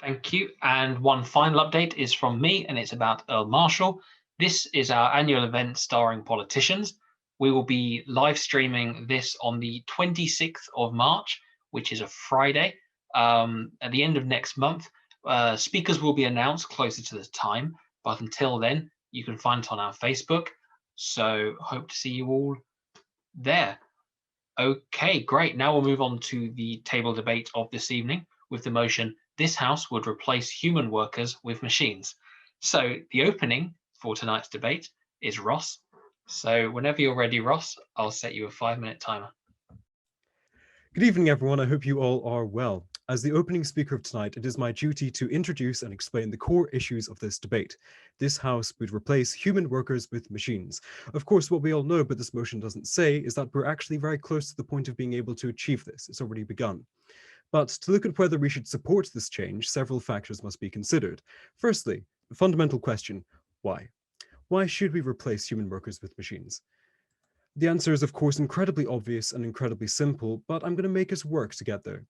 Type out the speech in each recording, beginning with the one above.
Thank you. And one final update is from me, and it's about Earl Marshall. This is our annual event starring politicians. We will be live streaming this on the 26th of March, which is a Friday, at the end of next month. Speakers will be announced closer to the time, but until then, you can find it on our Facebook. So hope to see you all there. Okay, great. Now we'll move on to the table debate of this evening with the motion, this House would replace human workers with machines. So the opening for tonight's debate is Ross. So whenever you're ready, Ross, I'll set you a 5-minute timer. Good evening, everyone. I hope you all are well. As the opening speaker of tonight, it is my duty to introduce and explain the core issues of this debate. This House would replace human workers with machines. Of course, what we all know, but this motion doesn't say, is that we're actually very close to the point of being able to achieve this. It's already begun. But to look at whether we should support this change, several factors must be considered. Firstly, the fundamental question, why? Why should we replace human workers with machines? The answer is, of course, incredibly obvious and incredibly simple, but I'm going to make us work to get there.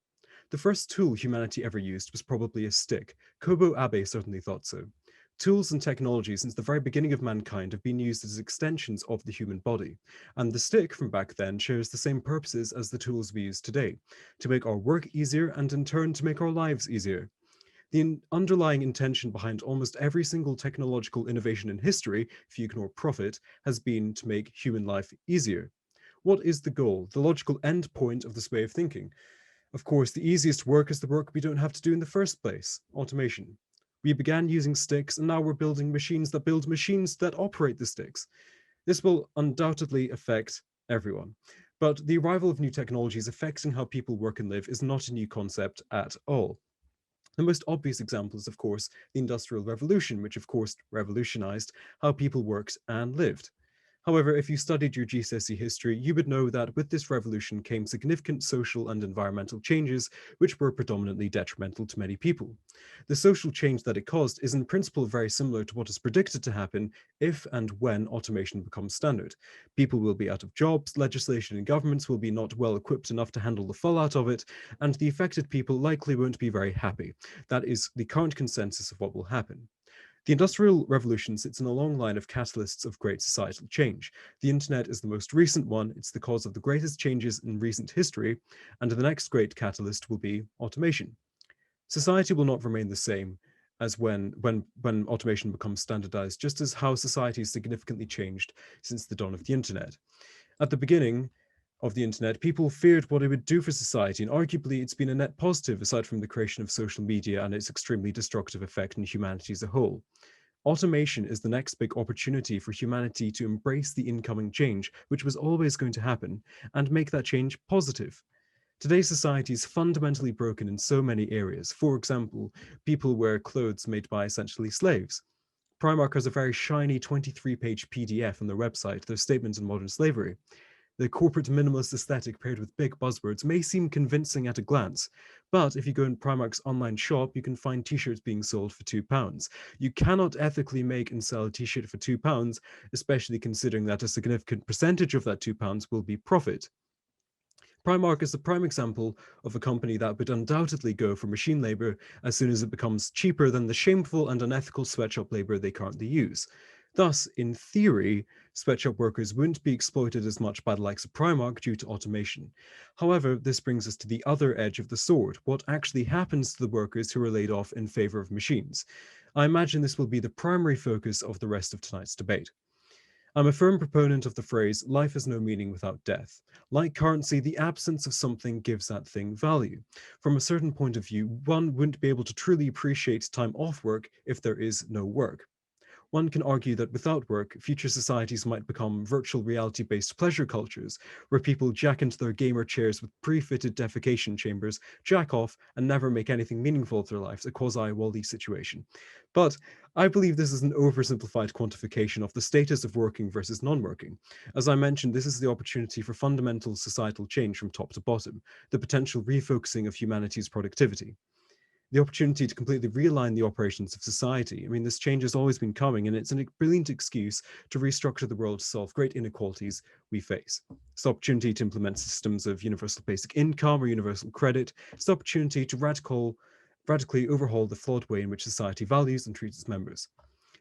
The first tool humanity ever used was probably a stick. Kobo Abe certainly thought so. Tools and technology since the very beginning of mankind have been used as extensions of the human body, and the stick from back then shares the same purposes as the tools we use today, to make our work easier and in turn to make our lives easier. The underlying intention behind almost every single technological innovation in history, if you ignore profit, has been to make human life easier. What is the goal, the logical end point of this way of thinking? Of course, the easiest work is the work we don't have to do in the first place, automation. We began using sticks, and now we're building machines that build machines that operate the sticks. This will undoubtedly affect everyone. But the arrival of new technologies affecting how people work and live is not a new concept at all. The most obvious example is, of course, the Industrial Revolution, which of course revolutionized how people worked and lived. However, if you studied your GCSE history, you would know that with this revolution came significant social and environmental changes, which were predominantly detrimental to many people. The social change that it caused is in principle very similar to what is predicted to happen if and when automation becomes standard. People will be out of jobs, legislation and governments will be not well equipped enough to handle the fallout of it, and the affected people likely won't be very happy. That is the current consensus of what will happen. The Industrial Revolution sits in a long line of catalysts of great societal change. The internet is the most recent one. It's the cause of the greatest changes in recent history, and the next great catalyst will be automation. Society will not remain the same as when automation becomes standardized, just as how society has significantly changed since the dawn of the internet. At the beginning of the internet, people feared what it would do for society, and arguably it's been a net positive aside from the creation of social media and its extremely destructive effect on humanity as a whole. Automation is the next big opportunity for humanity to embrace the incoming change, which was always going to happen, and make that change positive. Today's society is fundamentally broken in so many areas. For example, people wear clothes made by essentially slaves. Primark has a very shiny 23-page PDF on their website, their statement on modern slavery. The corporate minimalist aesthetic paired with big buzzwords may seem convincing at a glance, but if you go in Primark's online shop, you can find t-shirts being sold for £2. You cannot ethically make and sell a t-shirt for £2, especially considering that a significant percentage of that £2 will be profit. Primark is the prime example of a company that would undoubtedly go for machine labor as soon as it becomes cheaper than the shameful and unethical sweatshop labor they currently use. Thus, in theory, sweatshop workers wouldn't be exploited as much by the likes of Primark due to automation. However, this brings us to the other edge of the sword. What actually happens to the workers who are laid off in favor of machines? I imagine this will be the primary focus of the rest of tonight's debate. I'm a firm proponent of the phrase, life has no meaning without death. Like currency, the absence of something gives that thing value. From a certain point of view, one wouldn't be able to truly appreciate time off work if there is no work. One can argue that without work, future societies might become virtual reality-based pleasure cultures, where people jack into their gamer chairs with pre-fitted defecation chambers, jack off, and never make anything meaningful of their lives, a quasi-Wall-E situation. But I believe this is an oversimplified quantification of the status of working versus non-working. As I mentioned, this is the opportunity for fundamental societal change from top to bottom, the potential refocusing of humanity's productivity. The opportunity to completely realign the operations of society. I mean, this change has always been coming, and it's a brilliant excuse to restructure the world to solve great inequalities we face. It's the opportunity to implement systems of universal basic income or universal credit. It's the opportunity to radically overhaul the flawed way in which society values and treats its members.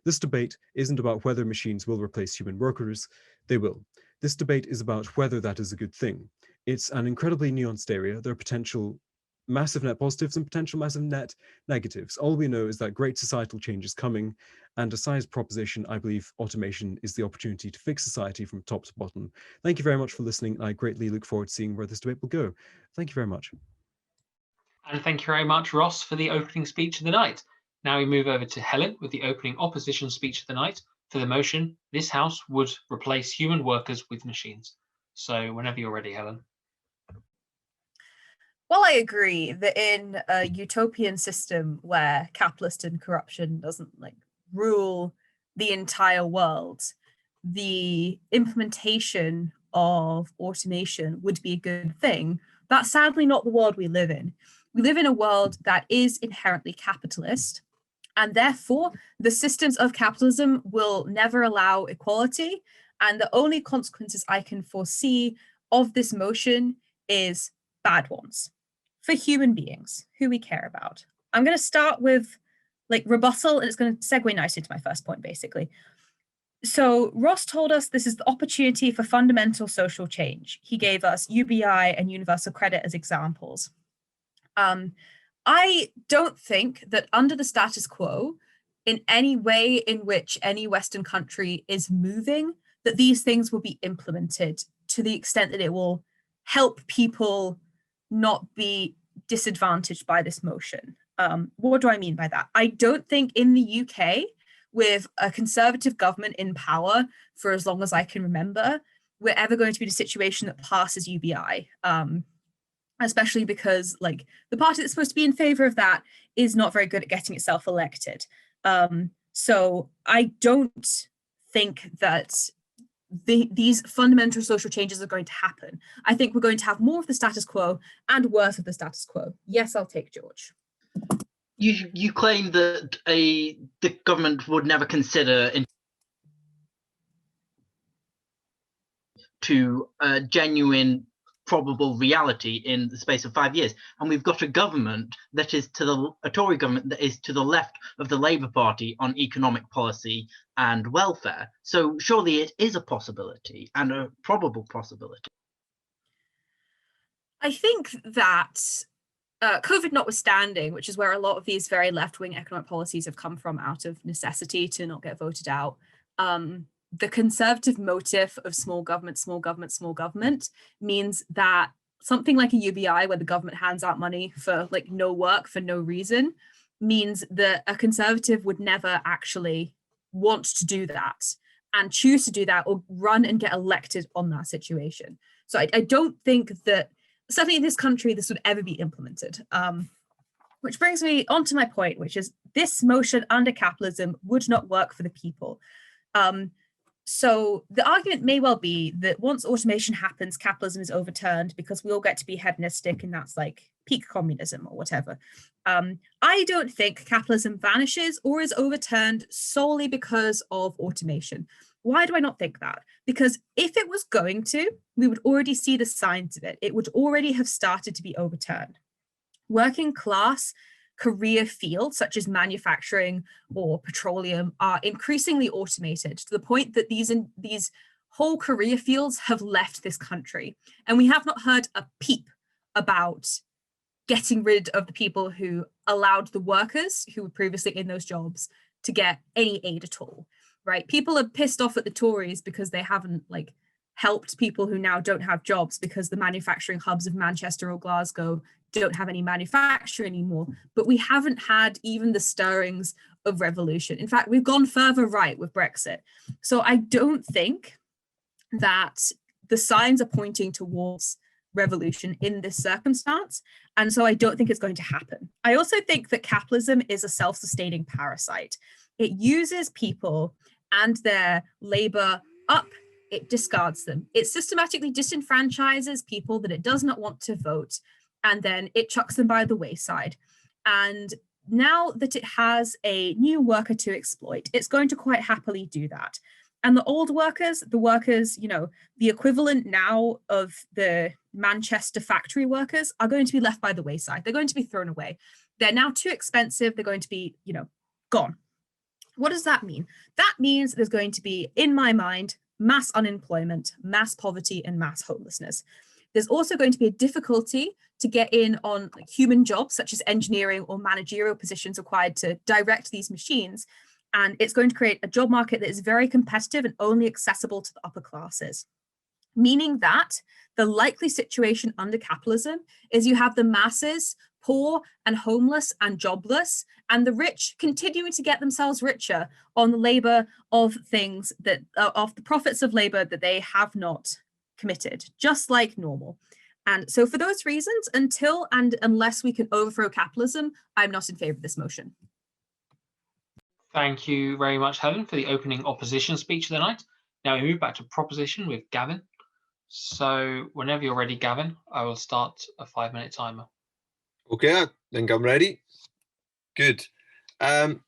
This debate isn't about whether machines will replace human workers. They will. This debate is about whether that is a good thing. It's an incredibly nuanced area. There are potential massive net positives and potential massive net negatives. All we know is that great societal change is coming, and a science proposition, I believe automation is the opportunity to fix society from top to bottom. Thank you very much for listening. I greatly look forward to seeing where this debate will go. Thank you very much. And thank you very much, Ross, for the opening speech of the night. Now we move over to Helen with the opening opposition speech of the night for the motion, "This House would replace human workers with machines." So whenever you're ready, Helen. Well, I agree that in a utopian system where capitalist and corruption doesn't rule the entire world, the implementation of automation would be a good thing. That's sadly not the world we live in. We live in a world that is inherently capitalist, and therefore the systems of capitalism will never allow equality. And the only consequences I can foresee of this motion is bad ones for human beings who we care about. I'm going to start with rebuttal, and it's going to segue nicely to my first point, basically. So Ross told us this is the opportunity for fundamental social change. He gave us UBI and universal credit as examples. I don't think that under the status quo, in any way in which any Western country is moving, that these things will be implemented to the extent that it will help people not be disadvantaged by this motion. What do I mean by that? I don't think in the UK, with a conservative government in power for as long as I can remember, we're ever going to be in a situation that passes UBI, especially because the party that's supposed to be in favor of that is not very good at getting itself elected. So I don't think that these fundamental social changes are going to happen. I think we're going to have more of the status quo and worse of the status quo. Yes, I'll take George. You claim that the government would never consider to a genuine probable reality in the space of 5 years, and we've got a government that is a Tory government that is to the left of the Labour Party on economic policy and welfare. So surely it is a possibility, and a probable possibility. I think that COVID notwithstanding, which is where a lot of these very left-wing economic policies have come from out of necessity to not get voted out, the conservative motive of small government, small government, small government means that something like a UBI, where the government hands out money for no work for no reason, means that a conservative would never actually want to do that and choose to do that or run and get elected on that situation. So I don't think that, certainly in this country, this would ever be implemented. Which brings me on to my point, which is this motion under capitalism would not work for the people. So the argument may well be that once automation happens, capitalism is overturned because we all get to be hedonistic, and that's peak communism or whatever. I don't think capitalism vanishes or is overturned solely because of automation. Why do I not think that? Because if it was going to, we would already see the signs of it. It would already have started to be overturned. Working class career fields such as manufacturing or petroleum are increasingly automated to the point that these whole career fields have left this country. And we have not heard a peep about getting rid of the people who allowed the workers who were previously in those jobs to get any aid at all, right? People are pissed off at the Tories because they haven't helped people who now don't have jobs because the manufacturing hubs of Manchester or Glasgow don't have any manufacture anymore. But we haven't had even the stirrings of revolution. In fact, we've gone further right with Brexit. So I don't think that the signs are pointing towards revolution in this circumstance. And so I don't think it's going to happen. I also think that capitalism is a self-sustaining parasite. It uses people and their labor up, it discards them. It systematically disenfranchises people that it does not want to vote, and then it chucks them by the wayside. And now that it has a new worker to exploit, it's going to quite happily do that. And the old workers, the equivalent now of the Manchester factory workers, are going to be left by the wayside. They're going to be thrown away. They're now too expensive. They're going to be, gone. What does that mean? That means there's going to be, in my mind, mass unemployment, mass poverty, and mass homelessness. There's also going to be a difficulty to get in on human jobs, such as engineering or managerial positions required to direct these machines. And it's going to create a job market that is very competitive and only accessible to the upper classes. Meaning that the likely situation under capitalism is you have the masses, poor and homeless and jobless, and the rich continuing to get themselves richer on the labor of things that, of the profits of labor that they have not committed, just like normal. And so for those reasons, until and unless we can overthrow capitalism, I'm not in favor of this motion. Thank you very much, Helen, for the opening opposition speech of the night. Now we move back to proposition with Gavin. So whenever you're ready, Gavin, I will start a 5-minute timer. Okay, I think I'm ready. Good.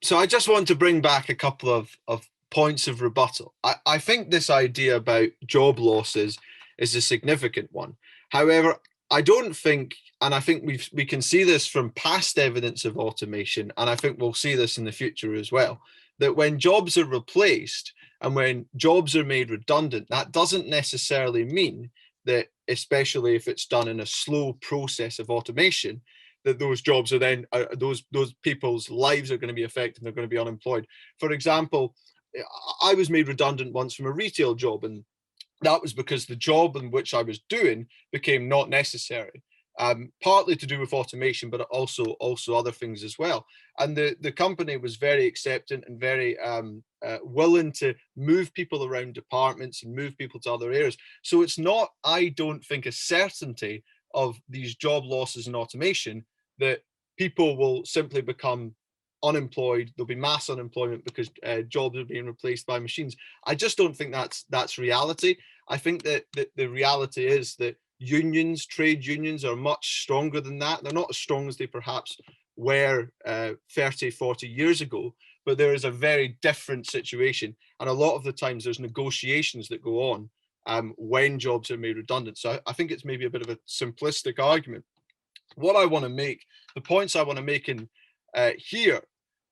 So I just want to bring back a couple of points of rebuttal. I think this idea about job losses is a significant one. However, I don't think, and I think we can see this from past evidence of automation, and I think we'll see this in the future as well, that when jobs are replaced and when jobs are made redundant, that doesn't necessarily mean that, especially if it's done in a slow process of automation, that those jobs are then, those people's lives are going to be affected and they're going to be unemployed. For example, I was made redundant once from a retail job, and that was because the job in which I was doing became not necessary, partly to do with automation, but also other things as well. And the company was very accepting and very willing to move people around departments and move people to other areas. So it's not, I don't think, a certainty of these job losses in automation that people will simply become unemployed. There'll be mass unemployment because jobs are being replaced by machines. I just don't think that's reality. I think that the reality is that unions, trade unions, are much stronger than that. They're not as strong as they perhaps were 30, 40 years ago, but there is a very different situation. And a lot of the times there's negotiations that go on when jobs are made redundant. So I think it's maybe a bit of a simplistic argument. What I want to make, the points I want to make in here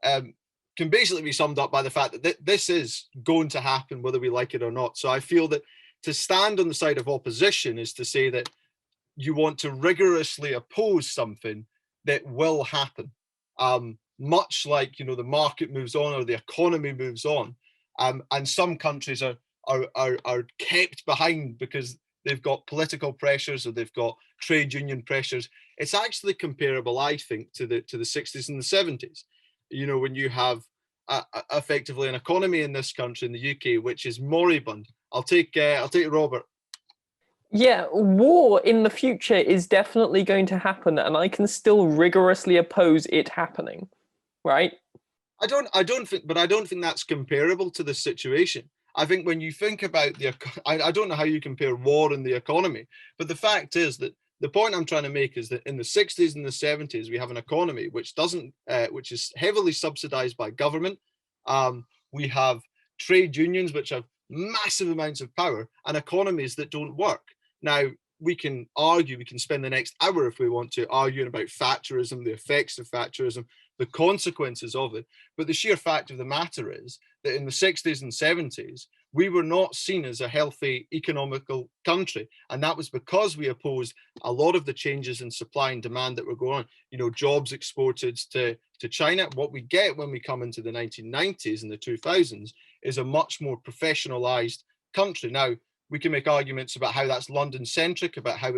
can basically be summed up by the fact that this is going to happen whether we like it or not. So I feel that to stand on the side of opposition is to say that you want to rigorously oppose something that will happen, much like, you know, the market moves on or the economy moves on, and some countries are kept behind because they've got political pressures or they've got trade union pressures. It's actually comparable, I think, to the 60s and the 70s. You know, when you have effectively an economy in this country, in the UK, which is moribund. I'll take Robert. Yeah, war in the future is definitely going to happen, and I can still rigorously oppose it happening, right? I don't think that's comparable to the situation. I think when you think about I don't know how you compare war and the economy, but the fact is that the point I'm trying to make is that in the 60s and the 70s, we have an economy which is heavily subsidized by government. We have trade unions which have massive amounts of power and economies that don't work. Now, we can spend the next hour if we want to arguing about Thatcherism, the effects of Thatcherism, the consequences of it. But the sheer fact of the matter is that in the 60s and 70s, we were not seen as a healthy economical country. And that was because we opposed a lot of the changes in supply and demand that were going on. You know, jobs exported to China. What we get when we come into the 1990s and the 2000s is a much more professionalized country. Now, we can make arguments about how that's London-centric, about how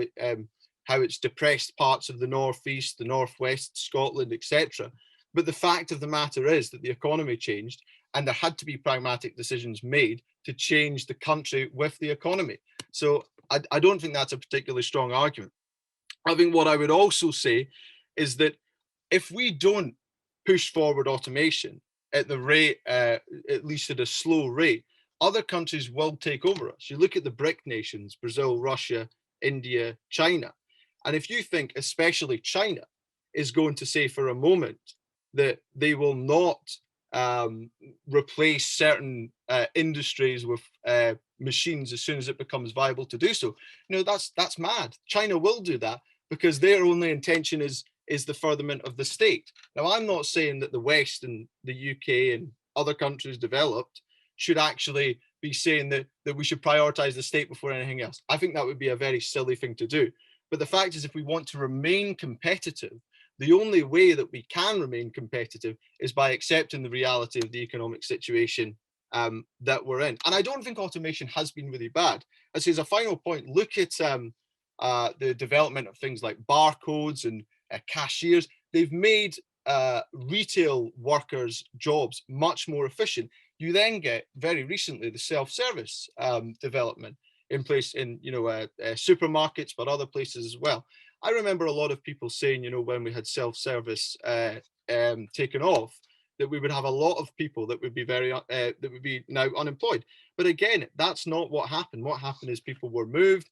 it's depressed parts of the northeast, the northwest, Scotland, etc. But the fact of the matter is that the economy changed, and there had to be pragmatic decisions made to change the country with the economy. So I don't think that's a particularly strong argument. I think what I would also say is that if we don't push forward automation at the rate, at least at a slow rate, other countries will take over us. You look at the BRIC nations, Brazil, Russia, India, China. And if you think especially China is going to say for a moment that they will not replace certain industries with machines as soon as it becomes viable to do so, you know, that's mad. China will do that because their only intention is is the furtherment of the state. Now, I'm not saying that the West and the UK and other countries developed should actually be saying that we should prioritize the state before anything else. I think that would be a very silly thing to do. But the fact is, if we want to remain competitive, the only way that we can remain competitive is by accepting the reality of the economic situation that we're in. And I don't think automation has been really bad. As a final point, look at the development of things like barcodes and cashiers. They've made retail workers' jobs much more efficient. You then get, very recently, the self-service development in place in supermarkets, but other places as well. I remember a lot of people saying, when we had self-service taken off, that we would have a lot of people that would be that would be now unemployed. But again, that's not what happened. What happened is people were moved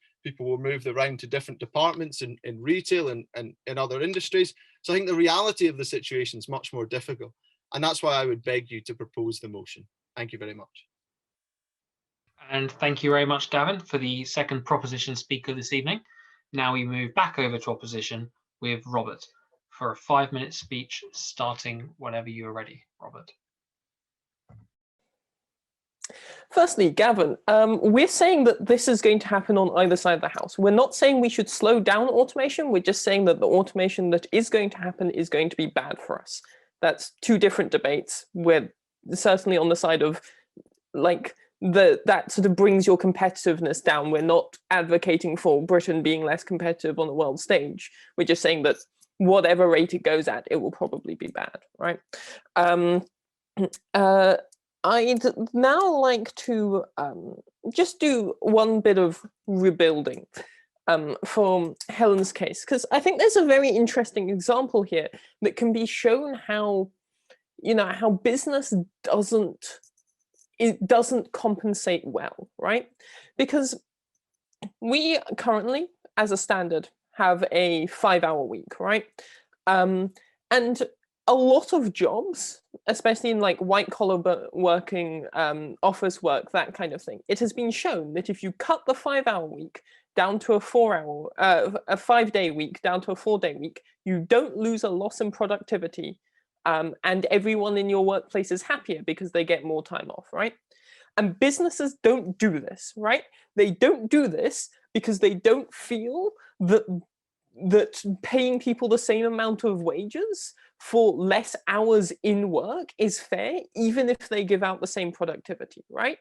around to different departments in retail and in other industries. So I think the reality of the situation is much more difficult. And that's why I would beg you to propose the motion. Thank you very much. And thank you very much, Gavin, for the second proposition speaker this evening. Now we move back over to opposition with Robert for a 5-minute speech, starting whenever you are ready, Robert. Firstly, Gavin, we're saying that this is going to happen on either side of the house. We're not saying we should slow down automation. We're just saying that the automation that is going to happen is going to be bad for us. That's two different debates. We're certainly on the side of that sort of brings your competitiveness down. We're not advocating for Britain being less competitive on the world stage. We're just saying that whatever rate it goes at, it will probably be bad, right? I'd now like to just do one bit of rebuilding for Helen's case, because I think there's a very interesting example here that can be shown how, how business doesn't compensate well, right? Because we currently, as a standard, have a 5-hour week, right? And a lot of jobs, especially in white collar working, office work, that kind of thing, it has been shown that if you cut the 5-hour week down to a 5-day week down to a 4-day week, you don't lose a loss in productivity, and everyone in your workplace is happier because they get more time off, right? And businesses don't do this, right? They don't do this because they don't feel that paying people the same amount of wages for less hours in work is fair, even if they give out the same productivity, right?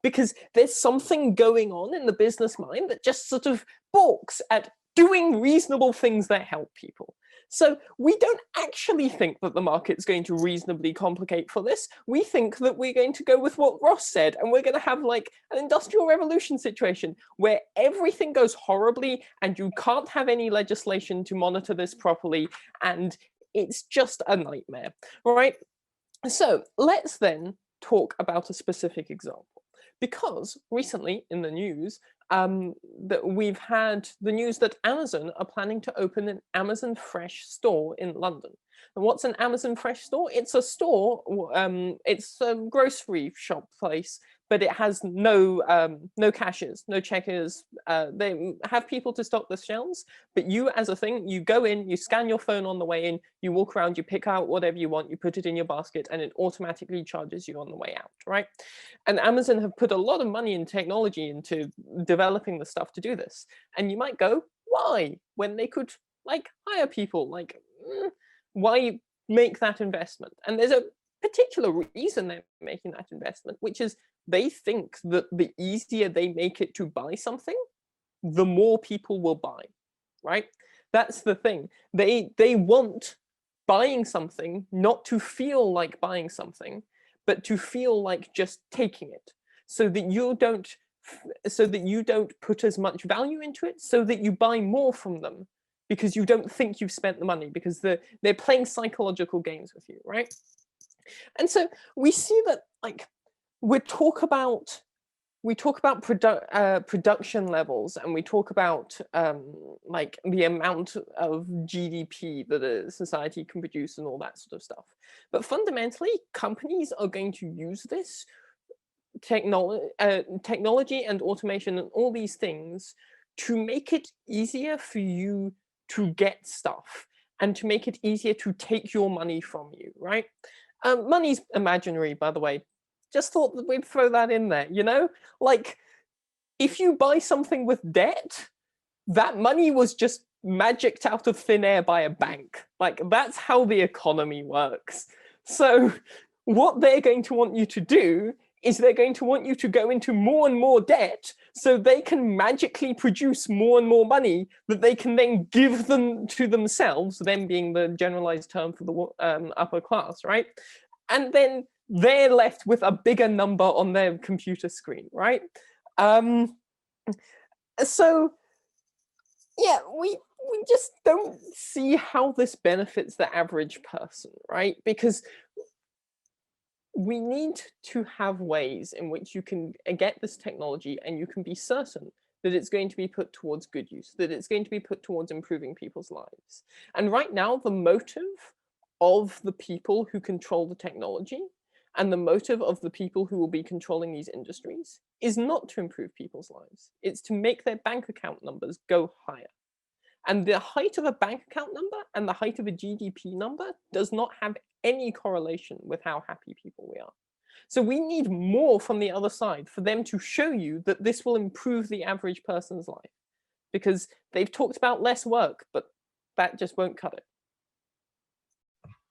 Because there's something going on in the business mind that just sort of balks at doing reasonable things that help people. So we don't actually think that the market's going to reasonably complicate for this. We think that we're going to go with what Ross said, and we're going to have an industrial revolution situation where everything goes horribly and you can't have any legislation to monitor this properly, and it's just a nightmare, right? So let's then talk about a specific example. Because recently in the news, that we've had the news that Amazon are planning to open an Amazon Fresh store in London. And what's an Amazon Fresh store? It's a store, it's a grocery shop place, but it has no cashiers, no checkers. They have people to stock the shelves, but you as a thing, you go in, you scan your phone on the way in, you walk around, you pick out whatever you want, you put it in your basket, and it automatically charges you on the way out, right? And Amazon have put a lot of money and technology into developing the stuff to do this. And you might go, why? When they could hire people, why make that investment? And there's a particular reason they're making that investment, which is they think that the easier they make it to buy something, the more people will buy, right? That's the thing. They want buying something not to feel like buying something, but to feel like just taking it, so that you don't put as much value into it, so that you buy more from them because you don't think you've spent the money, because they're playing psychological games with you, right? And so we see that we talk about production levels, and we talk about the amount of GDP that a society can produce and all that sort of stuff. But fundamentally, companies are going to use this technology and automation and all these things to make it easier for you to get stuff. and to make it easier to take your money from you, right? Money's imaginary, by the way. Just thought that we'd throw that in there, you know? Like, if you buy something with debt, that money was just magicked out of thin air by a bank. Like, that's how the economy works. So what they're going to want you to do is they're going to want you to go into more and more debt so they can magically produce more and more money that they can then give them to themselves, them being the generalized term for the upper class, right? And then they're left with a bigger number on their computer screen, right? So yeah, we just don't see how this benefits the average person, right? Because we need to have ways in which you can get this technology and you can be certain that it's going to be put towards good use, that it's going to be put towards improving people's lives. And right now, the motive of the people who control the technology and the motive of the people who will be controlling these industries is not to improve people's lives. It's to make their bank account numbers go higher. And the height of a bank account number and the height of a GDP number does not have any correlation with how happy people we are. So we need more from the other side for them to show you that this will improve the average person's life. Because they've talked about less work, but that just won't cut it.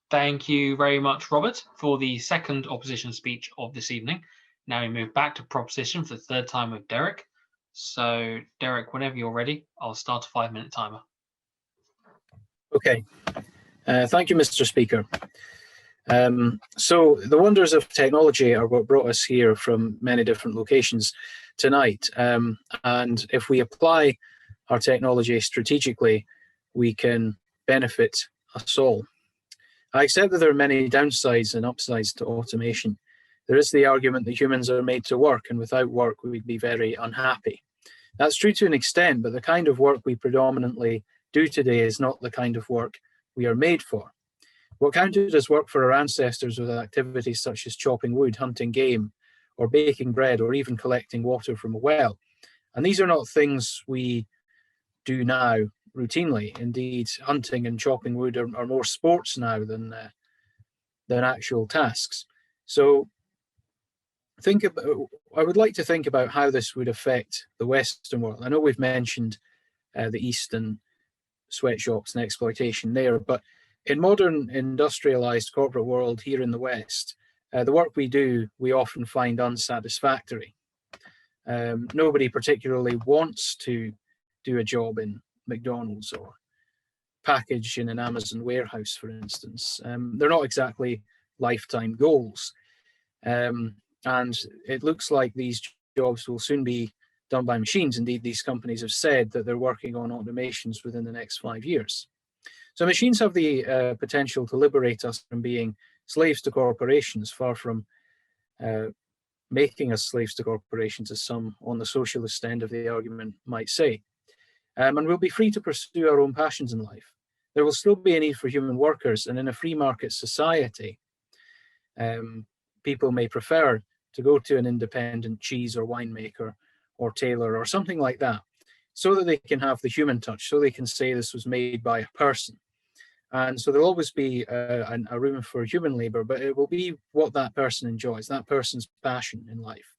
Thank you very much, Robert, for the second opposition speech of this evening. Now we move back to proposition for the third time with Derek. So, Derek, whenever you're ready, I'll start a 5-minute timer. Okay. Thank you, Mr. Speaker. So the wonders of technology are what brought us here from many different locations tonight. And if we apply our technology strategically, we can benefit us all. I accept that there are many downsides and upsides to automation. There is the argument that humans are made to work, and without work, we'd be very unhappy. That's true to an extent, but the kind of work we predominantly do today is not the kind of work we are made for. What counted as work for our ancestors was activities such as chopping wood, hunting game, or baking bread, or even collecting water from a well. And these are not things we do now routinely. Indeed, hunting and chopping wood are more sports now than actual tasks. So I would like to think about how this would affect the Western world. I know we've mentioned the East and sweatshops and exploitation there, but in modern industrialized corporate world here in the West, the work we do, we often find unsatisfactory. Nobody particularly wants to do a job in McDonald's or package in an Amazon warehouse, for instance. They're not exactly lifetime goals. And it looks like these jobs will soon be done by machines. Indeed, these companies have said that they're working on automations within the next 5 years. So machines have the potential to liberate us from being slaves to corporations, far from making us slaves to corporations, as some on the socialist end of the argument might say. And we'll be free to pursue our own passions in life. There will still be a need for human workers, and in a free market society, people may prefer to go to an independent cheese or winemaker or tailor or something like that, so that they can have the human touch, so they can say this was made by a person. And so there'll always be a room for human labor, but it will be what that person enjoys, that person's passion in life.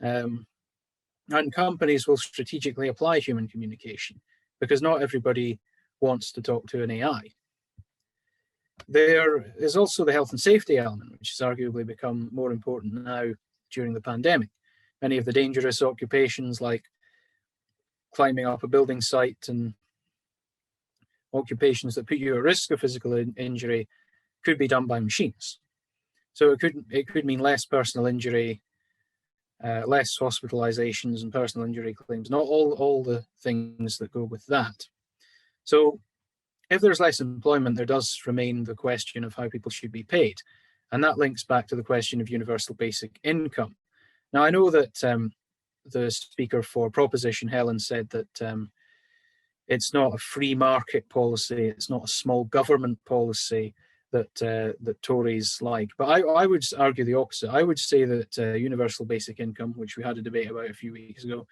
And companies will strategically apply human communication, because not everybody wants to talk to an AI. There is also the health and safety element, which has arguably become more important now during the pandemic. Many of the dangerous occupations like climbing up a building site and occupations that put you at risk of physical injury could be done by machines. So it could mean less personal injury, less hospitalizations and personal injury claims, not all the things that go with that. So if there's less employment, there does remain the question of how people should be paid. And that links back to the question of universal basic income. Now, I know that the speaker for proposition, Helen, said that it's not a free market policy, it's not a small government policy that Tories like. But I would argue the opposite. I would say that universal basic income, which we had a debate about a few weeks ago,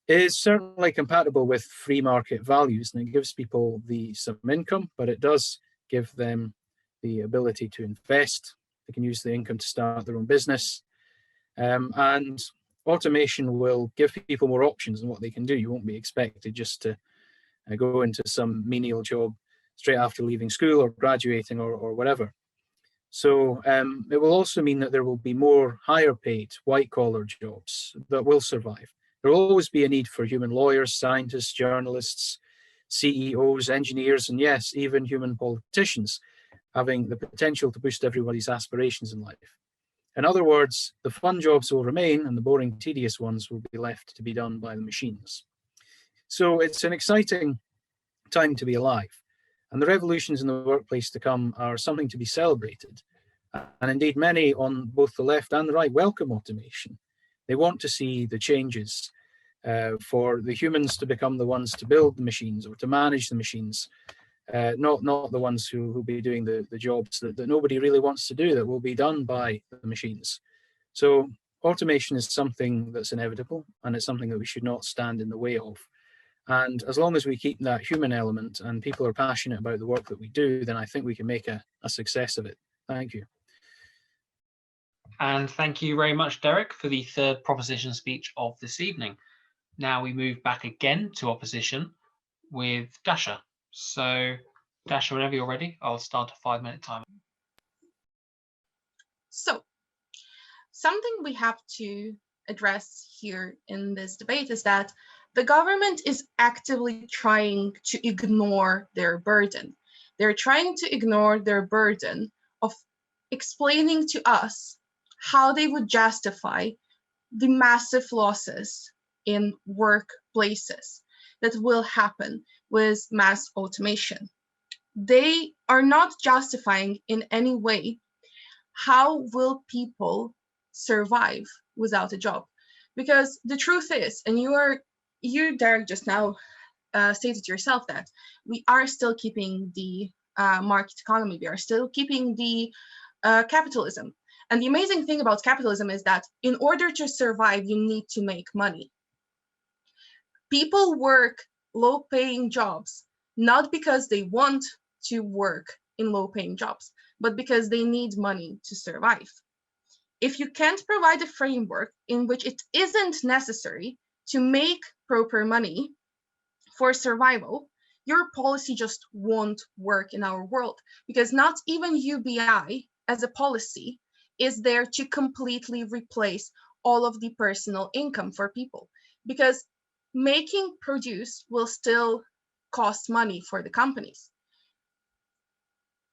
is certainly compatible with free market values, and it gives people some income, but it does give them the ability to invest. They can use the income to start their own business. And automation will give people more options in what they can do. You won't be expected just to go into some menial job straight after leaving school or graduating or whatever. So it will also mean that there will be more higher paid white collar jobs that will survive. There will always be a need for human lawyers, scientists, journalists, CEOs, engineers, and yes, even human politicians, having the potential to boost everybody's aspirations in life. In other words, the fun jobs will remain and the boring, tedious ones will be left to be done by the machines. So it's an exciting time to be alive. And the revolutions in the workplace to come are something to be celebrated. And indeed, many on both the left and the right welcome automation. They want to see the changes for the humans to become the ones to build the machines or to manage the machines, not the ones who will be doing the jobs that nobody really wants to do, that will be done by the machines. So automation is something that's inevitable, and it's something that we should not stand in the way of. And as long as we keep that human element and people are passionate about the work that we do, then I think we can make a success of it. Thank you. And thank you very much, Derek, for the third proposition speech of this evening. Now we move back again to opposition with Dasha. So, Dasha, whenever you're ready, I'll start a 5-minute timer. So, something we have to address here in this debate is that the government is actively trying to ignore their burden. They're trying to ignore their burden of explaining to us how they would justify the massive losses in workplaces that will happen with mass automation. They are not justifying in any way how will people survive without a job. Because the truth is, and you, Derek, just now stated yourself that we are still keeping the market economy, we are still keeping the capitalism. And the amazing thing about capitalism is that in order to survive, you need to make money. People work low-paying jobs, not because they want to work in low-paying jobs, but because they need money to survive. If you can't provide a framework in which it isn't necessary to make proper money for survival, your policy just won't work in our world, because not even UBI as a policy is there to completely replace all of the personal income for people, because making produce will still cost money for the companies.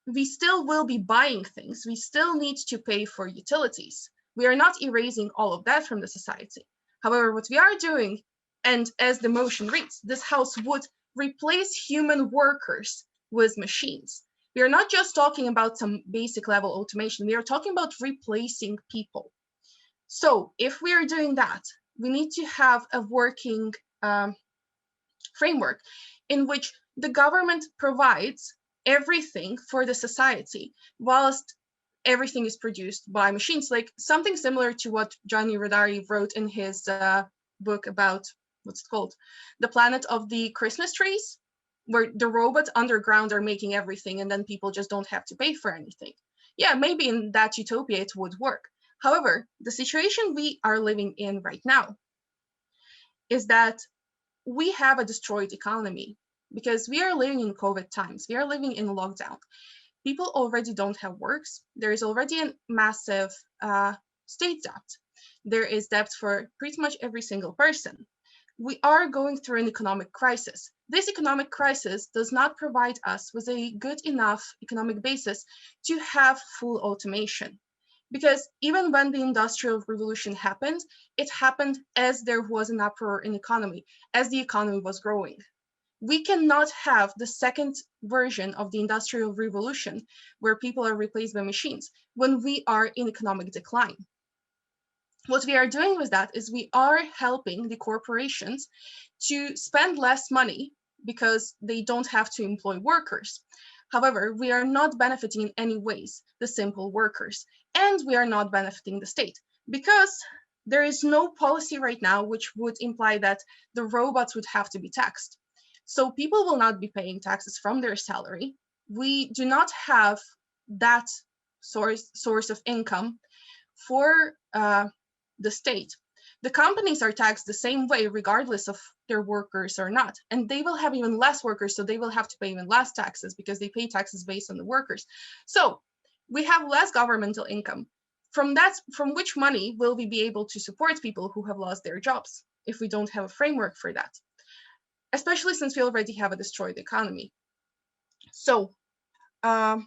We still will be buying things. We still need to pay for utilities. We are not erasing all of that from the society. However, what we are doing, and as the motion reads, this house would replace human workers with machines. We are not just talking about some basic level automation. We are talking about replacing people. So if we are doing that, we need to have a working framework in which the government provides everything for the society, whilst everything is produced by machines, like something similar to what Gianni Rodari wrote in his book about, what's it called? The Planet of the Christmas Trees, where the robots underground are making everything and then people just don't have to pay for anything. Yeah, maybe in that utopia it would work. However, the situation we are living in right now is that we have a destroyed economy because we are living in COVID times. We are living in lockdown. People already don't have works. There is already a massive state debt. There is debt for pretty much every single person. We are going through an economic crisis. This economic crisis does not provide us with a good enough economic basis to have full automation. Because even when the Industrial Revolution happened, it happened as there was an uproar in the economy, as the economy was growing. We cannot have the second version of the Industrial Revolution where people are replaced by machines when we are in economic decline. What we are doing with that is we are helping the corporations to spend less money because they don't have to employ workers. However, we are not benefiting in any ways the simple workers, and we are not benefiting the state because there is no policy right now which would imply that the robots would have to be taxed. So people will not be paying taxes from their salary. We do not have that source of income for the state. The companies are taxed the same way, regardless of their workers or not. And they will have even less workers, so they will have to pay even less taxes because they pay taxes based on the workers. So we have less governmental income. From which money will we be able to support people who have lost their jobs if we don't have a framework for that? Especially since we already have a destroyed economy. So the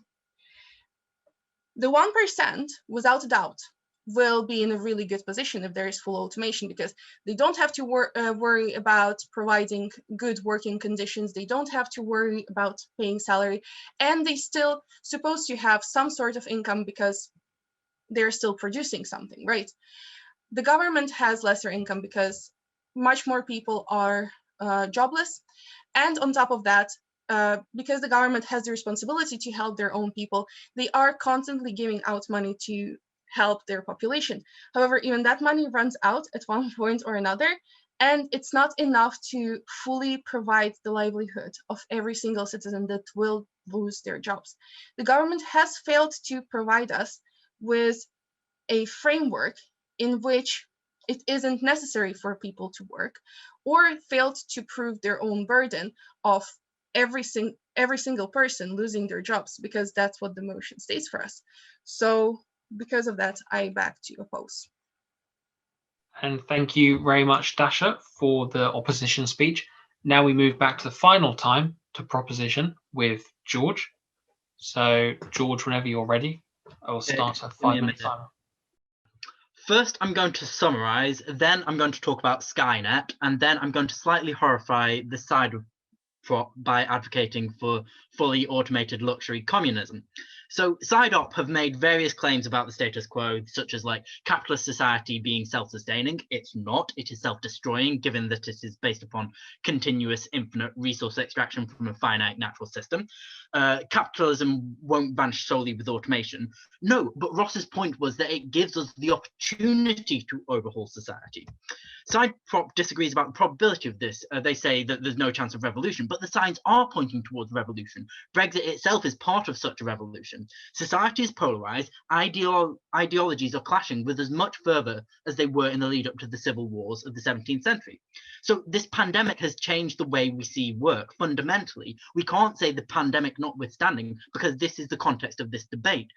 1%, without a doubt, will be in a really good position if there is full automation, because they don't have to worry about providing good working conditions. They don't have to worry about paying salary, and they still supposed to have some sort of income because they're still producing something, right? The government has lesser income because much more people are jobless. And on top of that, because the government has the responsibility to help their own people, they are constantly giving out money to help their population. However, even that money runs out at one point or another, and it's not enough to fully provide the livelihood of every single citizen that will lose their jobs. The government has failed to provide us with a framework in which it isn't necessary for people to work, or failed to prove their own burden of every single person losing their jobs, because that's what the motion states for us. So because of that, I back to oppose. And thank you very much, Dasha, for the opposition speech. Now we move back to the final time to proposition with George. So George, whenever you're ready, I will start a 5-minute timer. First, I'm going to summarize, then I'm going to talk about Skynet, and then I'm going to slightly horrify the side of prop by advocating for fully automated luxury communism. So SideOp have made various claims about the status quo, such as like capitalist society being self-sustaining. It's not, it is self-destroying, given that it is based upon continuous infinite resource extraction from a finite natural system. Capitalism won't vanish solely with automation. No, but Ross's point was that it gives us the opportunity to overhaul society. SideProp disagrees about the probability of this. They say that there's no chance of revolution, but the signs are pointing towards revolution. Brexit itself is part of such a revolution. Society is polarized, ideologies are clashing with as much fervor as they were in the lead up to the civil wars of the 17th century. So this pandemic has changed the way we see work fundamentally. We can't say the pandemic notwithstanding, because this is the context of this debate.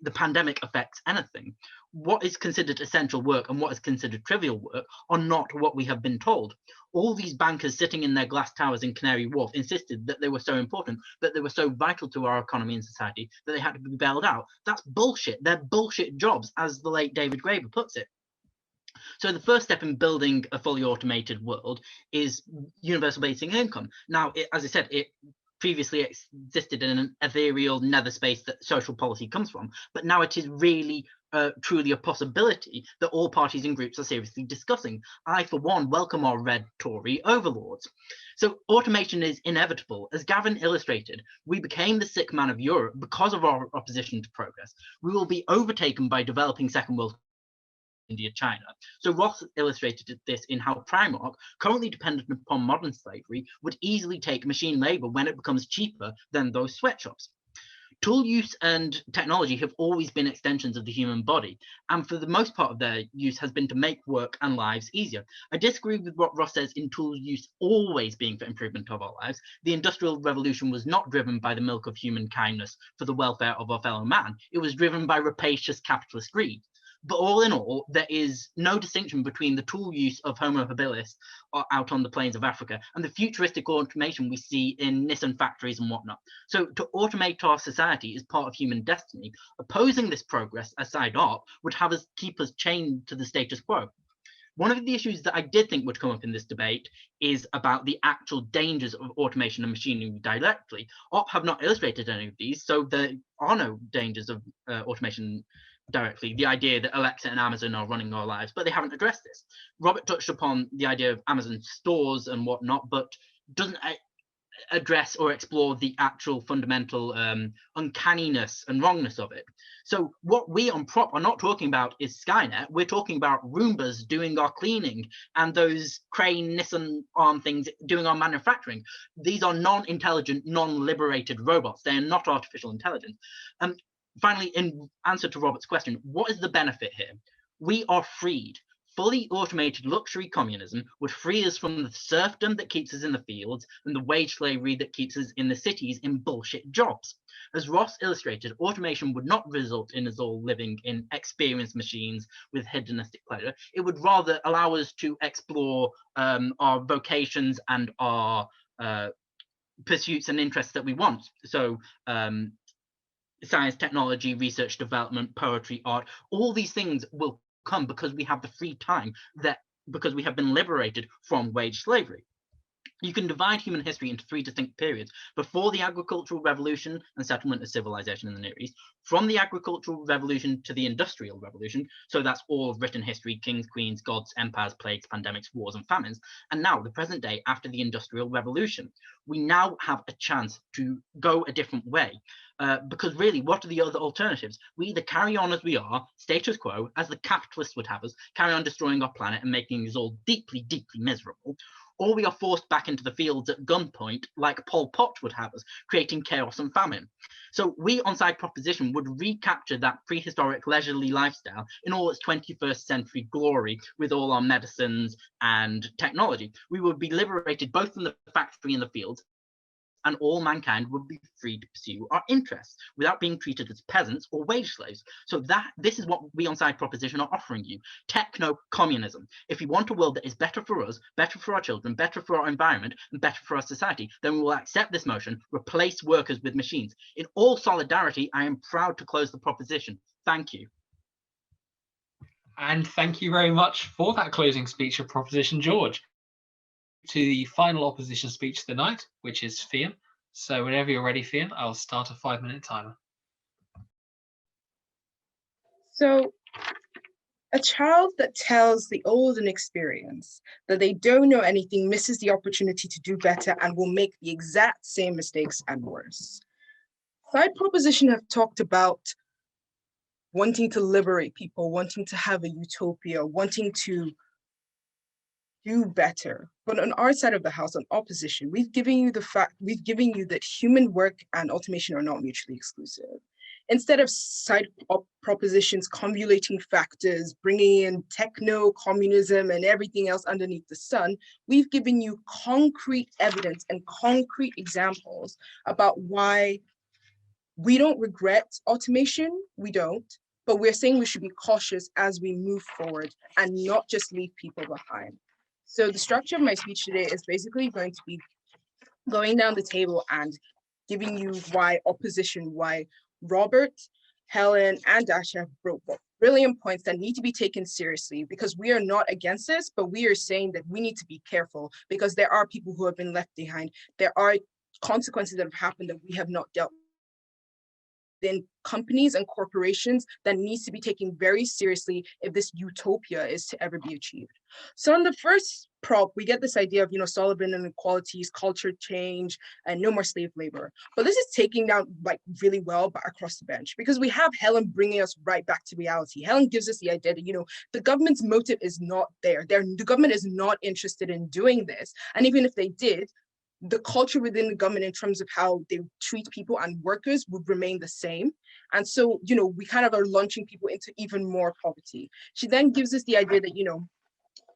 The pandemic affects anything. What is considered essential work and what is considered trivial work are not what we have been told. All these bankers sitting in their glass towers in Canary Wharf insisted that they were so important, that they were so vital to our economy and society, that they had to be bailed out. That's bullshit. They're bullshit jobs, as the late David Graeber puts it. So the first step in building a fully automated world is universal basic income. Now, as I said, it previously existed in an ethereal nether space that social policy comes from, but now it is really truly a possibility that all parties and groups are seriously discussing. I, for one, welcome our red Tory overlords. So automation is inevitable. As Gavin illustrated, we became the sick man of Europe because of our opposition to progress. We will be overtaken by developing second world India, China. So Ross illustrated this in how Primark, currently dependent upon modern slavery, would easily take machine labor when it becomes cheaper than those sweatshops. Tool use and technology have always been extensions of the human body, and for the most part of their use has been to make work and lives easier. I disagree with what Ross says in tool use always being for improvement of our lives. The Industrial Revolution was not driven by the milk of human kindness for the welfare of our fellow man. It was driven by rapacious capitalist greed. But all in all, there is no distinction between the tool use of Homo habilis out on the plains of Africa and the futuristic automation we see in Nissan factories and whatnot. So to automate our society is part of human destiny. Opposing this progress as SideOp would have us keep us chained to the status quo. One of the issues that I did think would come up in this debate is about the actual dangers of automation and machinery directly. OP have not illustrated any of these, so there are no dangers of automation directly, the idea that Alexa and Amazon are running our lives, but they haven't addressed this. Robert touched upon the idea of Amazon stores and whatnot, but doesn't address or explore the actual fundamental uncanniness and wrongness of it. So what we on Prop are not talking about is Skynet. We're talking about Roombas doing our cleaning and those Crane, Nissan arm things doing our manufacturing. These are non-intelligent, non-liberated robots. They are not artificial intelligence. Finally, in answer to Robert's question, what is the benefit here? We are freed. Fully automated luxury communism would free us from the serfdom that keeps us in the fields and the wage slavery that keeps us in the cities in bullshit jobs. As Ross illustrated, automation would not result in us all living in experienced machines with hedonistic pleasure. It would rather allow us to explore our vocations and our pursuits and interests that we want. So science, technology, research, development, poetry, art, all these things will come because we have the free time, because we have been liberated from wage slavery. You can divide human history into 3 distinct periods: before the agricultural revolution and settlement of civilization in the Near East, from the agricultural revolution to the industrial revolution, so that's all of written history, kings, queens, gods, empires, plagues, pandemics, wars, and famines, and now the present day after the industrial revolution. We now have a chance to go a different way. Because really, what are the other alternatives? We either carry on as we are, status quo, as the capitalists would have us, carry on destroying our planet and making us all deeply, deeply miserable, or we are forced back into the fields at gunpoint, like Pol Pot would have us, creating chaos and famine. So we on Side Proposition would recapture that prehistoric leisurely lifestyle in all its 21st century glory with all our medicines and technology. We would be liberated both from the factory and the fields, and all mankind would be free to pursue our interests without being treated as peasants or wage slaves. So this is what we on Side Proposition are offering you: techno-communism. If you want a world that is better for us, better for our children, better for our environment, and better for our society, then we will accept this motion, replace workers with machines. In all solidarity, I am proud to close the proposition. Thank you. And thank you very much for that closing speech of Proposition George. To the final opposition speech of the night, which is Fiyin. So whenever you're ready, Fiyin, I'll start a 5-minute timer. So, a child that tells the old and experienced that they don't know anything misses the opportunity to do better and will make the exact same mistakes and worse. Side Proposition have talked about wanting to liberate people, wanting to have a utopia, wanting to do better. But on our side of the house, on opposition, we've given you that human work and automation are not mutually exclusive. Instead of Side Propositions convoluting factors, bringing in techno-communism and everything else underneath the sun, we've given you concrete evidence and concrete examples about why we don't regret automation, we don't, but we're saying we should be cautious as we move forward and not just leave people behind. So the structure of my speech today is basically going to be going down the table and giving you why Robert, Helen, and Dasha have brought brilliant points that need to be taken seriously, because we are not against this, but we are saying that we need to be careful because there are people who have been left behind. There are consequences that have happened that we have not dealt with in companies and corporations that needs to be taken very seriously if this utopia is to ever be achieved. So in the first prop, we get this idea of, Sullivan inequalities, culture change, and no more slave labor. But this is taking down really well across the bench, because we have Helen bringing us right back to reality. Helen gives us the idea that, the government's motive is not there. The government is not interested in doing this. And even if they did, the culture within the government in terms of how they treat people and workers would remain the same. And so, we kind of are launching people into even more poverty. She then gives us the idea that,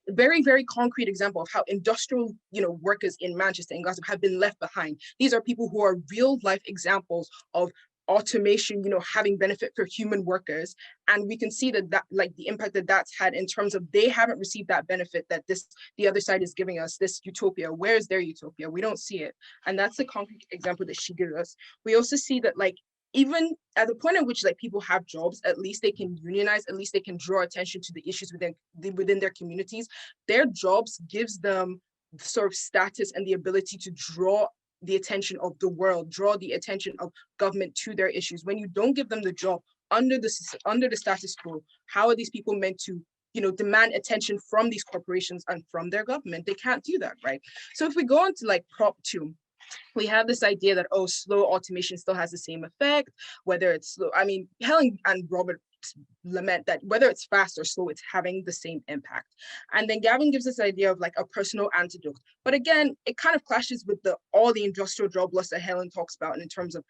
a very, very concrete example of how industrial, workers in Manchester and Gossip have been left behind. These are people who are real life examples of automation, having benefit for human workers. And we can see that the impact that that's had in terms of they haven't received that benefit that the other side is giving us, this utopia. Where is their utopia? We don't see it. And that's the concrete example that she gives us. We also see that even at the point at which people have jobs, at least they can unionize, at least they can draw attention to the issues within their communities. Their jobs gives them sort of status and the ability to draw the attention of the world, draw the attention of government to their issues. When you don't give them the job under the status quo, how are these people meant to demand attention from these corporations and from their government? They can't do that, right? So if we go on to Prop 2, we have this idea that, oh, slow automation still has the same effect, whether it's slow. I mean, Helen and Robert lament that whether it's fast or slow, it's having the same impact. And then Gavin gives this idea of like a personal antidote. But again, it kind of clashes with all the industrial job loss that Helen talks about, and in terms of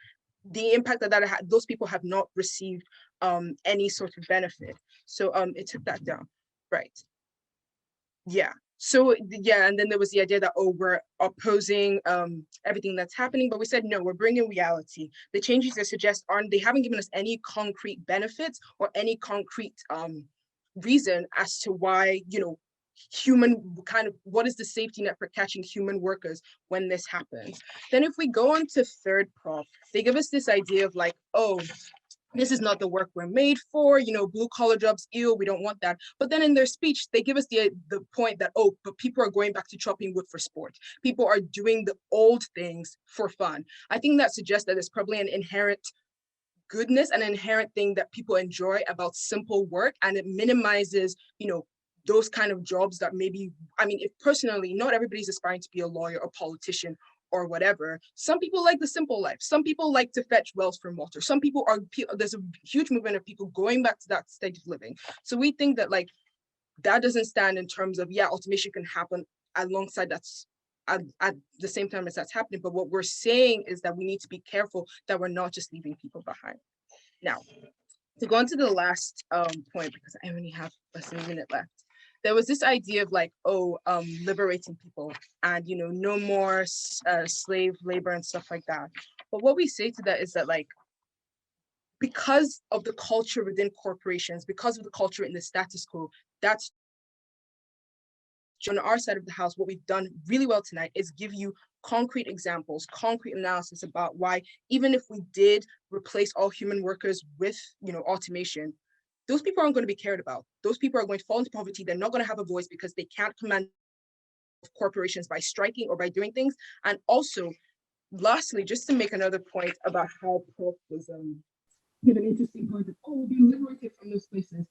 the impact that those people have not received any sort of benefit. So it took that down, right? Yeah. So yeah, and then there was the idea that, oh, we're opposing everything that's happening, but we said no, we're bringing reality. The changes they suggest they haven't given us any concrete benefits or any concrete reason as to why, you know, what is the safety net for catching human workers when this happens. Then if we go on to third prop, they give us this idea of like, oh, this is not the work we're made for, you know, blue collar jobs, ew, we don't want that. But then in their speech, they give us the point that, oh, but people are going back to chopping wood for sport. People are doing the old things for fun. I think that suggests that there's probably an inherent goodness, an inherent thing that people enjoy about simple work, and it minimizes, you know, those kind of jobs that maybe, I mean, if personally, not everybody's aspiring to be a lawyer or politician or whatever. Some people like the simple life. Some people like to fetch wells from water. Some people there's a huge movement of people going back to that state of living. So we think that like, that doesn't stand in terms of, yeah, automation can happen alongside that's at the same time as that's happening. But what we're saying is that we need to be careful that we're not just leaving people behind. Now, to go on to the last point, because I only have less than a minute left. There was this idea of like, oh, liberating people and, you know, no more slave labor and stuff like that. But what we say to that is that like, because of the culture within corporations, because of the culture in the status quo, that's on our side of the house. What we've done really well tonight is give you concrete examples, concrete analysis about why, even if we did replace all human workers with, you know, automation, those people aren't going to be cared about. Those people are going to fall into poverty. They're not going to have a voice because they can't command corporations by striking or by doing things. And also, lastly, just to make another point about how Prof was give an interesting point of, oh, we'll be liberated from those places.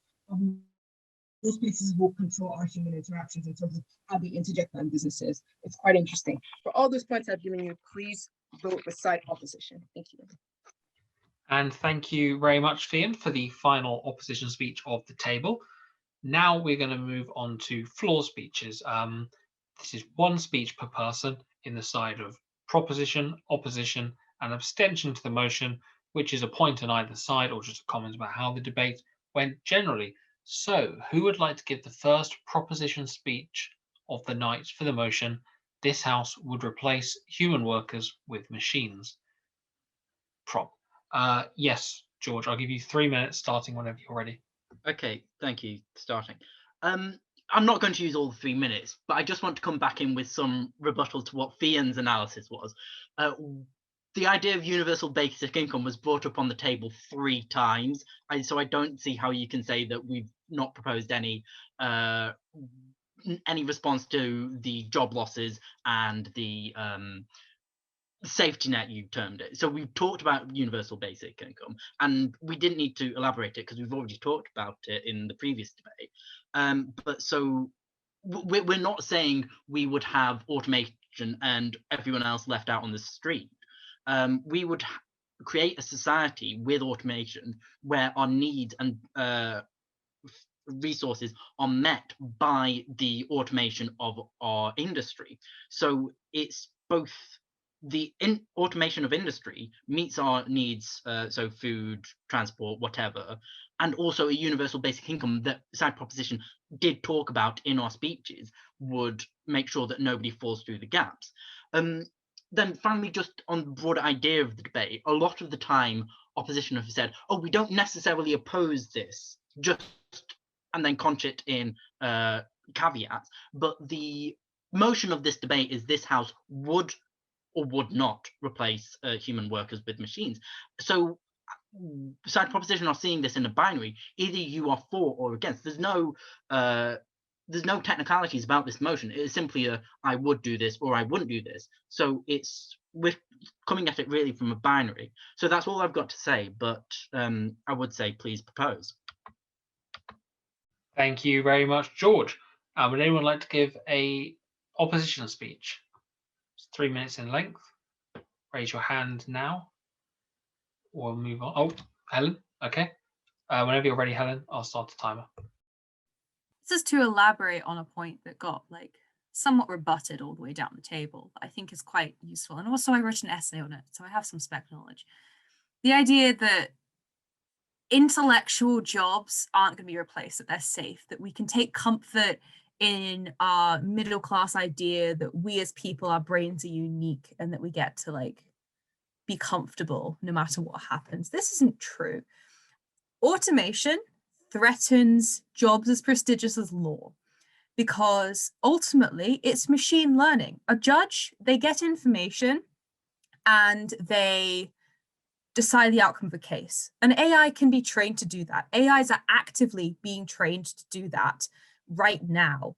Those places will control our human interactions in terms of how they interject on businesses. It's quite interesting. For all those points I've given you, please vote beside opposition. Thank you. And thank you very much, Fiyin, for the final opposition speech of the table. Now we're going to move on to floor speeches. This is one speech per person in the side of proposition, opposition, and abstention to the motion, which is a point on either side or just a comment about how the debate went generally. So who would like to give the first proposition speech of the night for the motion, this house would replace human workers with machines? Prop. Yes, George, I'll give you 3 minutes starting whenever you're ready. Okay, thank you. Starting. I'm not going to use all the 3 minutes, but I just want to come back in with some rebuttal to what Fiyin's analysis was. The idea of universal basic income was brought up on the table 3 times, so I don't see how you can say that we've not proposed any response to the job losses and the safety net, you termed it. So we've talked about universal basic income, and we didn't need to elaborate it because we've already talked about it in the previous debate. But so we're not saying we would have automation and everyone else left out on the street. We would create a society with automation where our needs and resources are met by the automation of our industry. So it's both the automation of industry meets our needs, so food, transport, whatever, and also a universal basic income that side proposition did talk about in our speeches would make sure that nobody falls through the gaps. Then finally, just on the broader idea of the debate, a lot of the time opposition have said, oh, we don't necessarily oppose this, just, and then conch it in caveats, but the motion of this debate is this house would or would not replace human workers with machines. So side proposition are seeing this in a binary. Either you are for or against. There's no technicalities about this motion. It is simply a I would do this or I wouldn't do this. So we're coming at it really from a binary. So that's all I've got to say, but I would say please propose. Thank you very much, George. Would anyone like to give a opposition speech? It's 3 minutes in length. raise your hand now. We'll move on. Oh, Helen. Okay. Whenever you're ready, Helen, I'll start the timer. This is to elaborate on a point that got like somewhat rebutted all the way down the table, but I think is quite useful. And also I wrote an essay on it, so I have some spec knowledge. The idea that intellectual jobs aren't going to be replaced, that they're safe, that we can take comfort in our middle class idea that we as people, our brains are unique and that we get to like be comfortable no matter what happens. This isn't true. Automation threatens jobs as prestigious as law because ultimately it's machine learning. A judge, they get information and they decide the outcome of a case. An AI can be trained to do that. AIs are actively being trained to do that right now.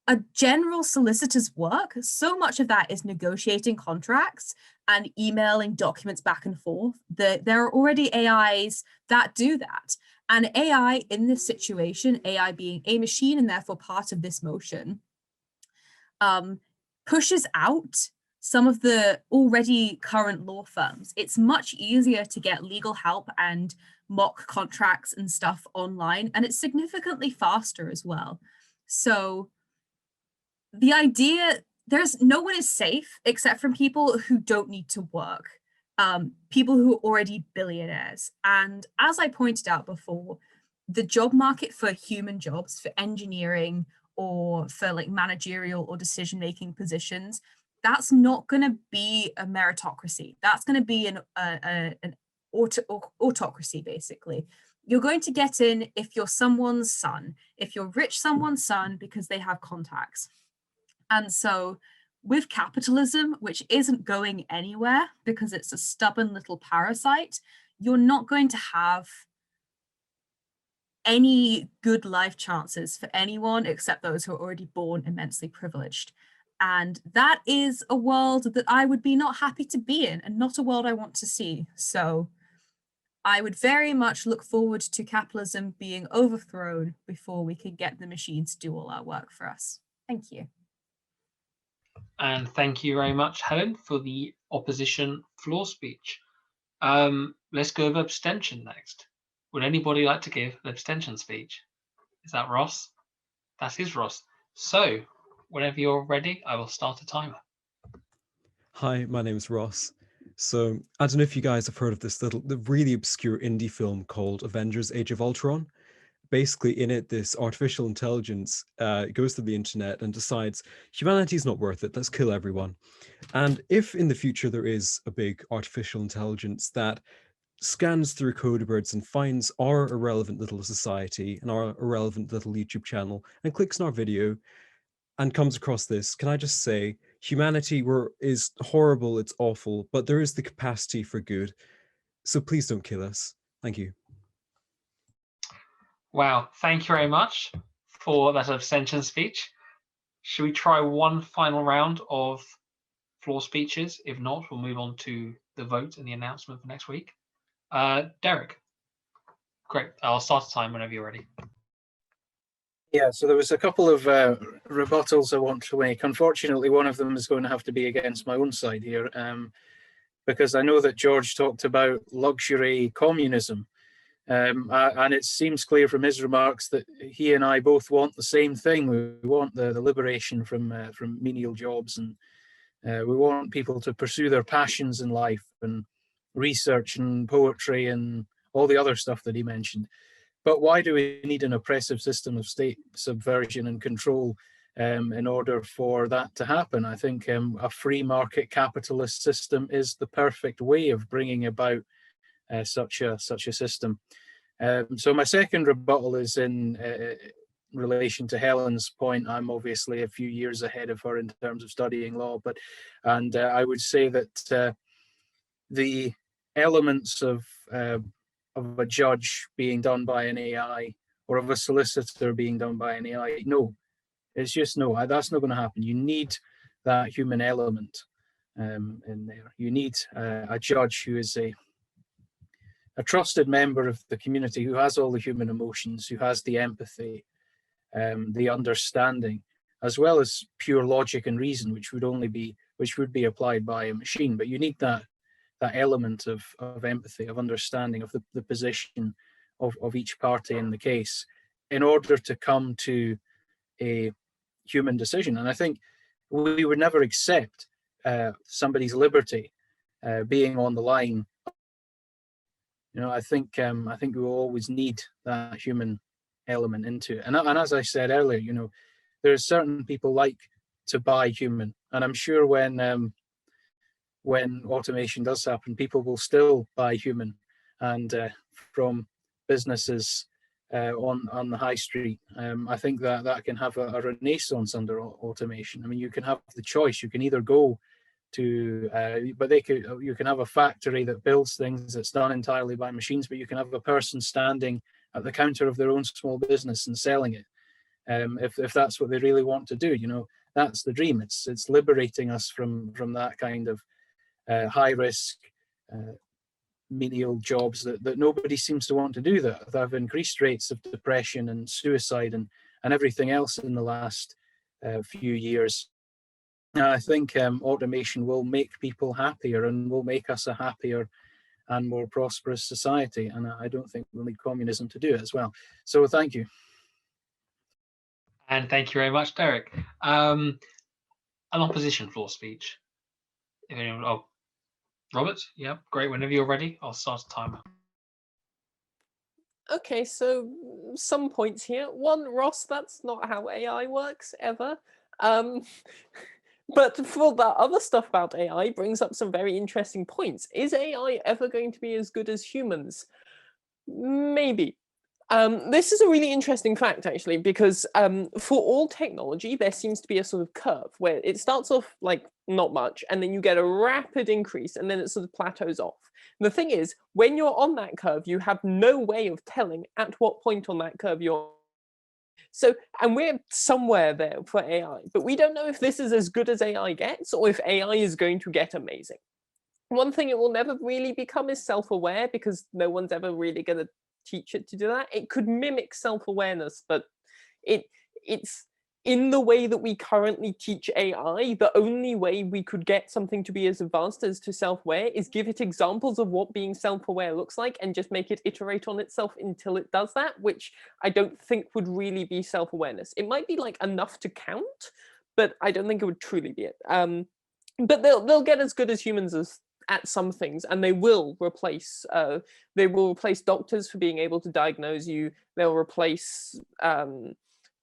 A general solicitor's work, so much of that is negotiating contracts and emailing documents back and forth. There are already AIs that do that. And AI in this situation, AI being a machine and therefore part of this motion, pushes out some of the already current law firms. It's much easier to get legal help and mock contracts and stuff online, and it's significantly faster as well. So the idea, no one is safe except from people who don't need to work. People who are already billionaires. And as I pointed out before, the job market for human jobs, for engineering or for like managerial or decision-making positions, that's not going to be a meritocracy. That's going to be an autocracy, basically. You're going to get in if you're someone's son, if you're rich someone's son because they have contacts. And so with capitalism, which isn't going anywhere because it's a stubborn little parasite, you're not going to have any good life chances for anyone except those who are already born immensely privileged. And that is a world that I would be not happy to be in and not a world I want to see. So I would very much look forward to capitalism being overthrown before we can get the machines to do all our work for us. Thank you. And thank you very much, Helen, for the opposition floor speech. Let's go with abstention next. Would anybody like to give an abstention speech? Is that Ross? That is Ross. So, whenever you're ready, I will start a timer. Hi, my name is Ross. So, I don't know if you guys have heard of the really obscure indie film called Avengers: Age of Ultron. Basically, in it, this artificial intelligence goes to the internet and decides humanity's not worth it, let's kill everyone. And if in the future there is a big artificial intelligence that scans through codewords and finds our irrelevant little society and our irrelevant little YouTube channel and clicks on our video and comes across this, can I just say, humanity is horrible, it's awful, but there is the capacity for good. So please don't kill us. Thank you. Wow, thank you very much for that abstention speech. Should we try one final round of floor speeches? If not, we'll move on to the vote and the announcement for next week. Derek. Great. I'll start the time whenever you're ready. Yeah, so there was a couple of rebuttals I want to make. Unfortunately, one of them is going to have to be against my own side here, because I know that George talked about luxury communism. And it seems clear from his remarks that he and I both want the same thing. We want the liberation from menial jobs, and we want people to pursue their passions in life and research and poetry and all the other stuff that he mentioned. But why do we need an oppressive system of state subversion and control in order for that to happen? I think a free market capitalist system is the perfect way of bringing about such a system. So my second rebuttal is in relation to Helen's point. I'm obviously a few years ahead of her in terms of studying law, and I would say that the elements of a judge being done by an AI or of a solicitor being done by an AI, no, it's just no, that's not going to happen. You need that human element in there. You need a judge who is a trusted member of the community, who has all the human emotions, who has the empathy, the understanding, as well as pure logic and reason, which would be applied by a machine. But you need that element of empathy, of understanding of the position of each party in the case in order to come to a human decision. And I think we would never accept somebody's liberty being on the line. You know, I think we will always need that human element into it. And as I said earlier, you know, there are certain people like to buy human, and I'm sure when automation does happen, people will still buy human, and from businesses on the high street. I think that can have a renaissance under automation. I mean, you can have the choice. You can either go to, you can have a factory that builds things that's done entirely by machines, but you can have a person standing at the counter of their own small business and selling it. If that's what they really want to do, you know, that's the dream. It's liberating us from that kind of high risk menial jobs that nobody seems to want to do, that have increased rates of depression and suicide and everything else in the last few years. I think automation will make people happier and will make us a happier and more prosperous society. And I don't think we'll need communism to do it as well. So thank you. And thank you very much, Derek. An opposition floor speech. If anyone, oh, Robert, yeah, great. Whenever you're ready, I'll start a timer. Okay, so some points here. One, Ross, that's not how AI works ever. But for that other stuff about AI brings up some very interesting points. Is AI ever going to be as good as humans? Maybe. This is a really interesting fact, actually, because for all technology, there seems to be a sort of curve where it starts off like not much, and then you get a rapid increase, and then it sort of plateaus off. And the thing is, when you're on that curve, you have no way of telling at what point on that curve you're. So, and we're somewhere there for AI, but we don't know if this is as good as AI gets, or if AI is going to get amazing. One thing it will never really become is self-aware, because no one's ever really going to teach it to do that. It could mimic self-awareness, but it's in the way that we currently teach AI, the only way we could get something to be as advanced as to self-aware is give it examples of what being self-aware looks like and just make it iterate on itself until it does that, which I don't think would really be self-awareness. It might be like enough to count, but I don't think it would truly be it. But they'll get as good as humans as at some things, and they will replace doctors for being able to diagnose you. They'll replace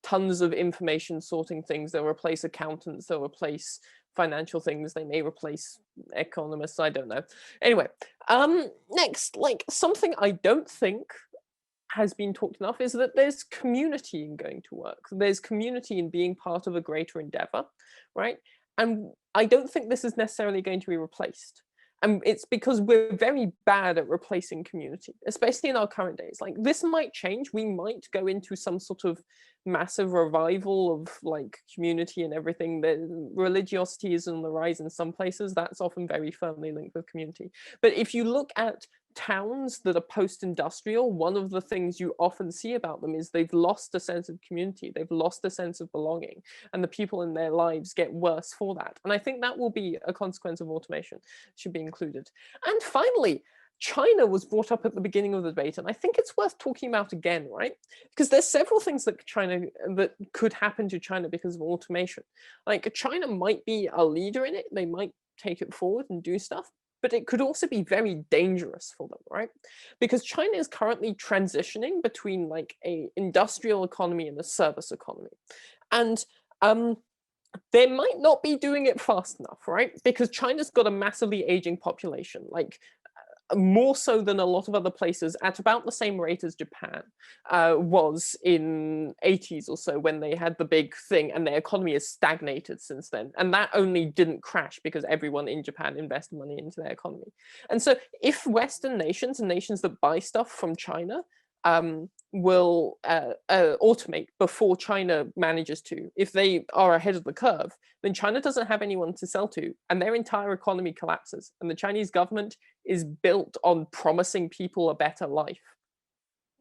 tons of information sorting things. They'll replace accountants. They'll replace financial things. They may replace economists. I don't know. Anyway, next, like something I don't think has been talked enough is that there's community in going to work. There's community in being part of a greater endeavor, right? And I don't think this is necessarily going to be replaced. And it's because we're very bad at replacing community, especially in our current days. Like this might change. We might go into some sort of massive revival of like community and everything. The religiosity is on the rise in some places. That's often very firmly linked with community. But if you look at towns that are post-industrial, one of the things you often see about them is they've lost a sense of community. They've lost a sense of belonging, and the people in their lives get worse for that. And I think that will be a consequence of automation, should be included. And finally, China was brought up at the beginning of the debate, and I think it's worth talking about again, right? Because there's several things that could happen to China because of automation. Like China might be a leader in it, they might take it forward and do stuff, but it could also be very dangerous for them, right? Because China is currently transitioning between like a industrial economy and a service economy. And they might not be doing it fast enough, right? Because China's got a massively aging population, like more so than a lot of other places, at about the same rate as Japan was in 80s or so, when they had the big thing, and their economy has stagnated since then. And that only didn't crash because everyone in Japan invested money into their economy. And so if Western nations and nations that buy stuff from China will automate before China manages to, if they are ahead of the curve, then China doesn't have anyone to sell to, and their entire economy collapses. And the Chinese government is built on promising people a better life,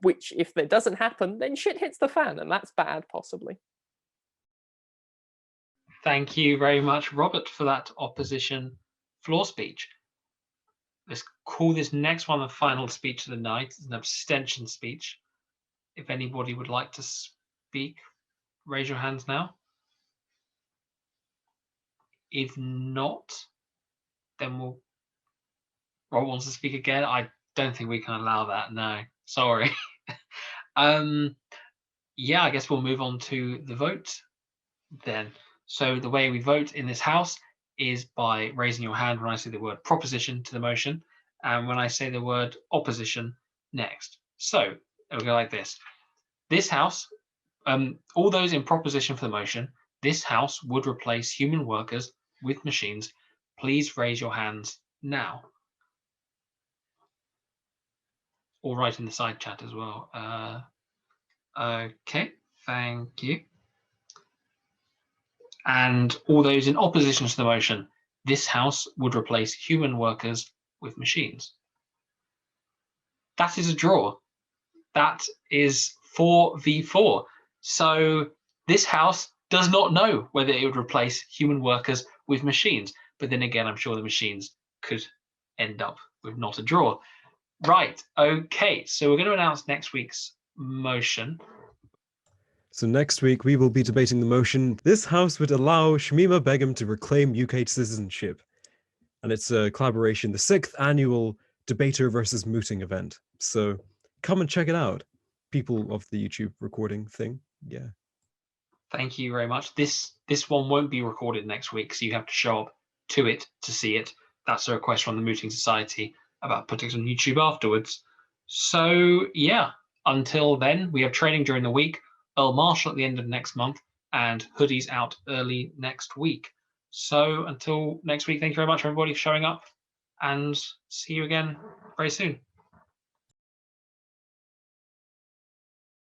which if that doesn't happen, then shit hits the fan, and that's bad, possibly. Thank you very much, Robert, for that opposition floor speech. Let's call this next one the final speech of the night. It's an abstention speech. If anybody would like to speak, raise your hands now. If not, then Rob wants to speak again. I don't think we can allow that. No, sorry. Yeah, I guess we'll move on to the vote then. So the way we vote in this house is by raising your hand when I say the word proposition to the motion, and when I say the word opposition next. So it'll go like this. This house, all those in proposition for the motion, this house would replace human workers with machines. Please raise your hands now. Or write in the side chat as well. Okay, thank you. And all those in opposition to the motion, this house would replace human workers with machines. That is a draw. That is 4v4. So this house does not know whether it would replace human workers with machines. But then again, I'm sure the machines could end up with not a draw. Right, okay, so we're going to announce next week's motion. So next week we will be debating the motion, this house would allow Shamima Begum to reclaim UK citizenship. And it's a collaboration, the 6th annual Debater versus Mooting event. So come and check it out. People of the YouTube recording thing, yeah. Thank you very much. This one won't be recorded next week, so you have to show up to it to see it. That's a request from the Mooting Society about putting it on YouTube afterwards. So yeah, until then, we have training during the week, Earl Marshall at the end of next month, and hoodies out early next week. So until next week, thank you very much everybody for showing up, and see you again very soon.